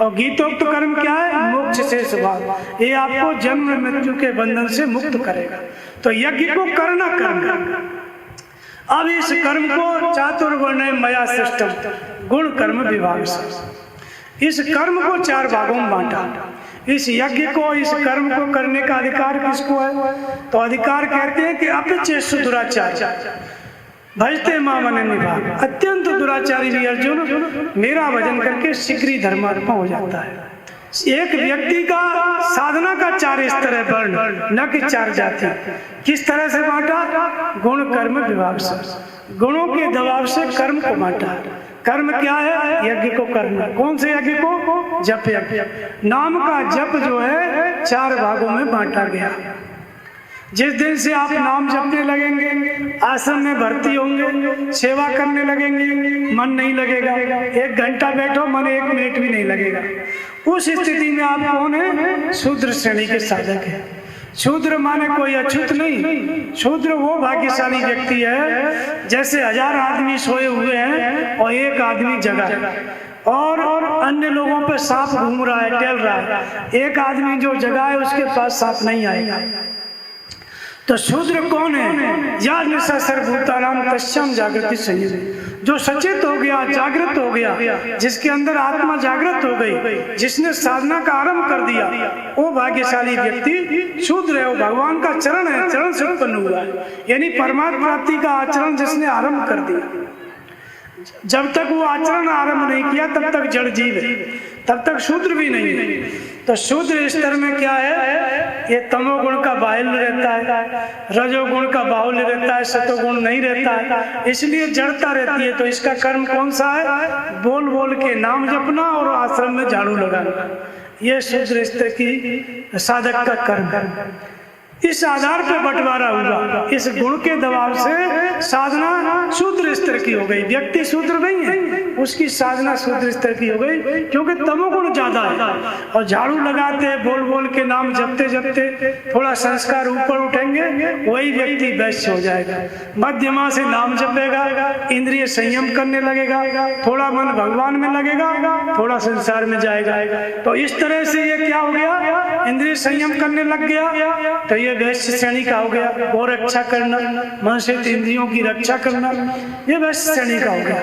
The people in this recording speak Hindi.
और गीतोक्त कर्म क्या है? मोक्ष से स्वभाव, ये आपको जन्म मृत्यु के बंधन से मुक्त करेगा। तो यज्ञ को करना करना। अब इस कर्म को चातुर्वर्ण्य मया सृष्टम, गुण कर्म विभाग से इस कर्म को 4 भागों में बांटा। इस यज्ञ को, इस कर्म को करने का अधिकार किसको है? तो अधिकार कहते हैं कि अपचेष्ट दुराचार भजते मां मन निभाग, अत्यंत दुराचारी भी अर्जुन मेरा भजन करके शीघ्र धर्मात्मा हो जाता है। एक व्यक्ति का साधना का 4 स्तर है, वर्ण न कि 4 जाति। किस तरह से बांटा? गुण कर्म विभाग से, गुणों के दबाव से कर्म को बांटा। कर्म क्या है? यज्ञ को करना। कौन से यज्ञ को? जप यज्ञ। नाम का जप जो है 4 भागों में बांटा गया। जिस दिन से आप नाम जपने लगेंगे, आश्रम में भर्ती होंगे, सेवा करने लगेंगे, मन नहीं लगेगा। 1 घंटा बैठो, मन 1 मिनट भी नहीं लगेगा। उस स्थिति में आप कौन है? शूद्र श्रेणी के साधक है। शूद्र माने कोई अछूत नहीं। शूद्र वो भाग्यशाली व्यक्ति है जैसे 1000 आदमी सोए हुए हैं और 1 आदमी जगा है, और अन्य लोगों पर सांप घूम रहा है, टहल रहा है। 1 आदमी जो जगा है उसके पास सांप नहीं आएगा। तो शूद्र कौन है? या निशा सर्वभूतानां तस्याम जागृति संयमी, जो सचेत हो गया, जागृत हो गया, जिसके अंदर आत्मा जागृत हो गई, जिसने साधना का आरंभ कर दिया, वो भाग्यशाली व्यक्ति शूद्र है। वो भगवान का चरण है, चरण से उत्पन्न हुआ है, यानी परमात्मा प्राप्ति का आचरण जिसने आरंभ कर दिया। जब तक वो आचरण आरंभ नहीं किया तब तक जड़ जीव है, तब तक शूद्र भी नहीं है। तो शूद्र स्तर में क्या है? ये तमोगुण का बाहुल्य रहता है, रजोगुण का बाहुल्य रहता है, सतोगुण नहीं रहता है, इसलिए जड़ता रहती है। तो इसका कर्म कौन सा है? बोल बोल के नाम जपना और आश्रम में झाड़ू लगाना। ये शूद्र स्तर की साधक का कर्म है। इस आधार पर बंटवारा हुआ। इस गुण के दबाव से साधना शूद्र स्तर की हो गई। व्यक्ति शूद्र नहीं है, उसकी साधना शूद्र स्तर की हो गई, क्योंकि तमोगुण ज्यादा है। और झाड़ू लगाते, बोल बोल के नाम जपते जपते थोड़ा संस्कार ऊपर उठेंगे, वही व्यक्ति वैश्य हो जाएगा। मध्यमा से नाम जपेगा, इंद्रिय संयम करने लगेगा, थोड़ा मन भगवान में लगेगा, थोड़ा संसार में जाएगा। तो इस तरह से ये क्या हो गया? इंद्रिय संयम करने लग गया, तो ये वैश्य श्रेणी का हो गया। और रक्षा करना, मन से इंद्रियों की रक्षा करना, ये वैश्य श्रेणी का हो गया।